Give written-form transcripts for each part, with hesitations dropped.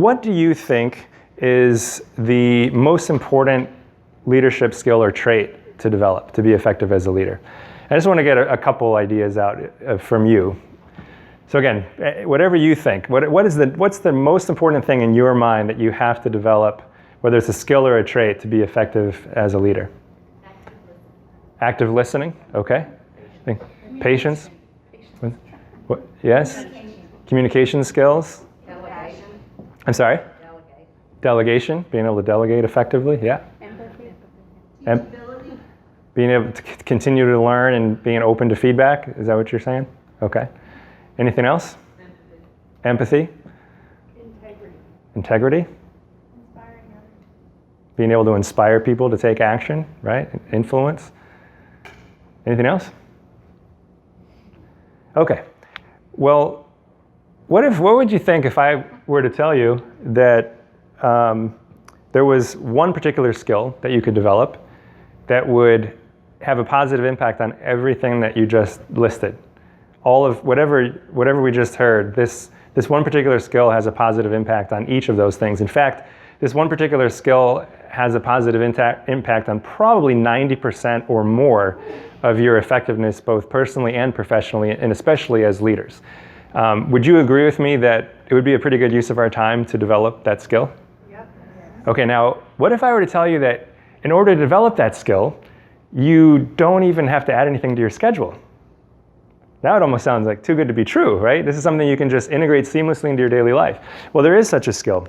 what do you think is the most important leadership skill or trait to develop to be effective as a leader? I just want to get a couple ideas out from you. So again, whatever you think, what's the most important thing in your mind that you have to develop, whether it's a skill or a trait, to be effective as a leader? Active listening, okay. Patience. What? Yes? Communication skills. Delegation. I'm sorry? Delegation, being able to delegate effectively, yeah. Teachability. Being able to continue to learn and being open to feedback, is that what you're saying? Okay. Anything else? Empathy. Integrity. Inspiring others. Being able to inspire people to take action, right? Influence. Anything else? Okay. Well, what would you think if I were to tell you that there was one particular skill that you could develop that would have a positive impact on everything that you just listed? All of whatever we just heard, this one particular skill has a positive impact on each of those things. In fact, this one particular skill has a positive impact on probably 90% or more of your effectiveness, both personally and professionally, and especially as leaders. Would you agree with me that it would be a pretty good use of our time to develop that skill? Yep. Okay, now, what if I were to tell you that in order to develop that skill, you don't even have to add anything to your schedule? Now it almost sounds like too good to be true, right? This is something you can just integrate seamlessly into your daily life. Well, there is such a skill.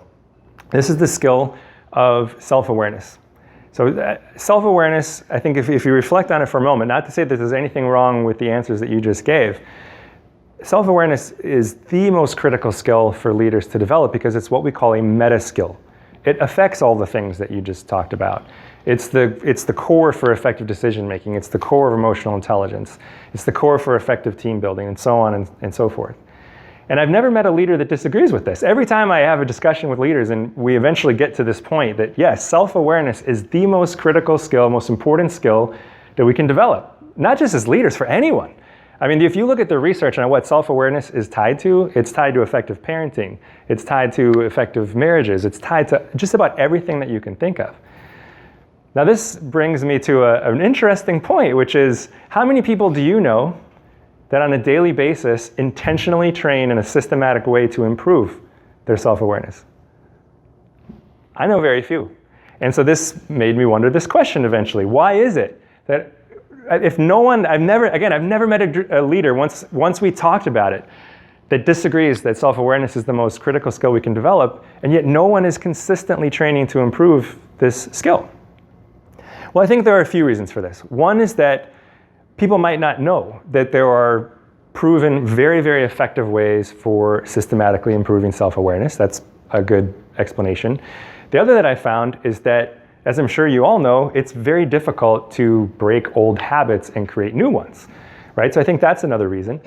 This is the skill of self-awareness. So self-awareness, I think if you reflect on it for a moment, not to say that there's anything wrong with the answers that you just gave, self-awareness is the most critical skill for leaders to develop because it's what we call a meta skill. It affects all the things that you just talked about. It's the core for effective decision making. It's the core of emotional intelligence. It's the core for effective team building, and so on and so forth. And I've never met a leader that disagrees with this. Every time I have a discussion with leaders and we eventually get to this point that yes, self-awareness is the most critical skill, most important skill that we can develop, not just as leaders, for anyone. I mean, if you look at the research on what self-awareness is tied to, it's tied to effective parenting, it's tied to effective marriages, it's tied to just about everything that you can think of. Now this brings me to an interesting point, which is how many people do you know that on a daily basis intentionally train in a systematic way to improve their self-awareness? I know very few. And so this made me wonder this question eventually. Why is it that if no one, I've never met a leader once we talked about it that disagrees that self-awareness is the most critical skill we can develop, and yet no one is consistently training to improve this skill? Well, I think there are a few reasons for this. One is that people might not know that there are proven very, very effective ways for systematically improving self-awareness. That's a good explanation. The other that I found is that, as I'm sure you all know, it's very difficult to break old habits and create new ones, right? So I think that's another reason.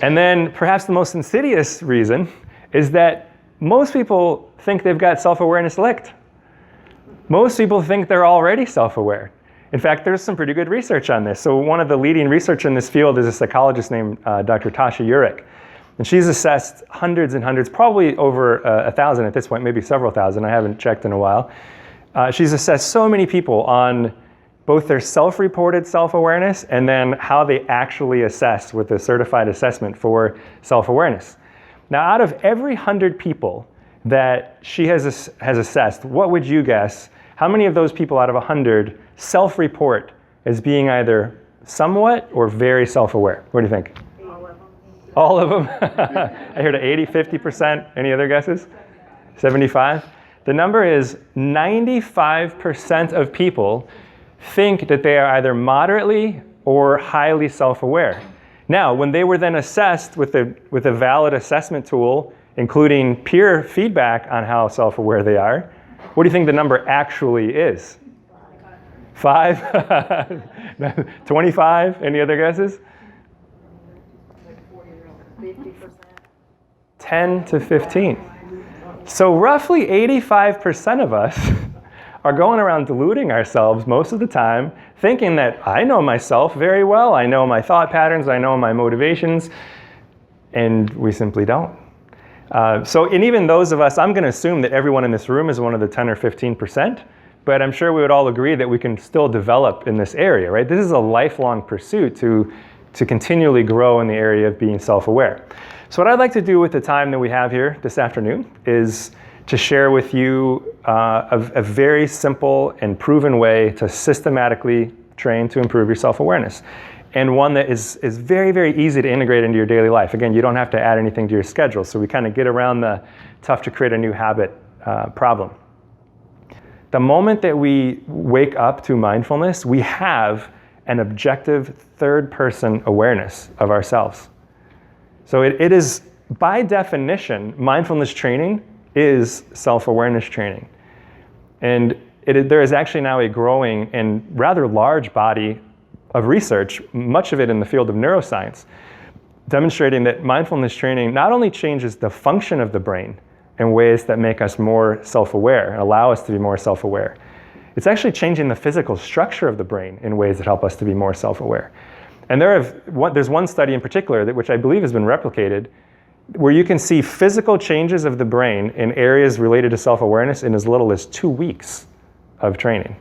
And then perhaps the most insidious reason is that most people think they've got self-awareness licked. Most people think they're already self-aware. In fact, there's some pretty good research on this. So one of the leading researchers in this field is a psychologist named Dr. Tasha Eurich. And she's assessed hundreds and hundreds, probably over 1,000 at this point, maybe several thousand. I haven't checked in a while. She's assessed so many people on both their self-reported self-awareness and then how they actually assess with a certified assessment for self-awareness. Now, out of every 100 people that she has assessed, what would you guess? How many of those people out of 100 self-report as being either somewhat or very self-aware? What do you think? All of them? I heard 80, 50%. Any other guesses? 75? The number is 95% of people think that they are either moderately or highly self-aware. Now, when they were then assessed with a valid assessment tool, including peer feedback on how self-aware they are, what do you think the number actually is? 5? 25? Any other guesses? 10 to 15. So roughly 85% of us are going around deluding ourselves most of the time, thinking that I know myself very well, I know my thought patterns, I know my motivations, and we simply don't. And even those of us, I'm going to assume that everyone in this room is one of the 10 or 15%, but I'm sure we would all agree that we can still develop in this area, right? This is a lifelong pursuit to continually grow in the area of being self-aware. So what I'd like to do with the time that we have here this afternoon is to share with you a very simple and proven way to systematically train to improve your self-awareness. And one that is very, very easy to integrate into your daily life. Again, you don't have to add anything to your schedule, so we kind of get around the tough to create a new habit problem. The moment that we wake up to mindfulness, we have an objective third-person awareness of ourselves. So it is, by definition, mindfulness training is self-awareness training. And there is actually now a growing and rather large body of research, much of it in the field of neuroscience, demonstrating that mindfulness training not only changes the function of the brain in ways that make us more self-aware and allow us to be more self-aware, it's actually changing the physical structure of the brain in ways that help us to be more self-aware. And there's one study in particular which I believe has been replicated, where you can see physical changes of the brain in areas related to self-awareness in as little as 2 weeks of training.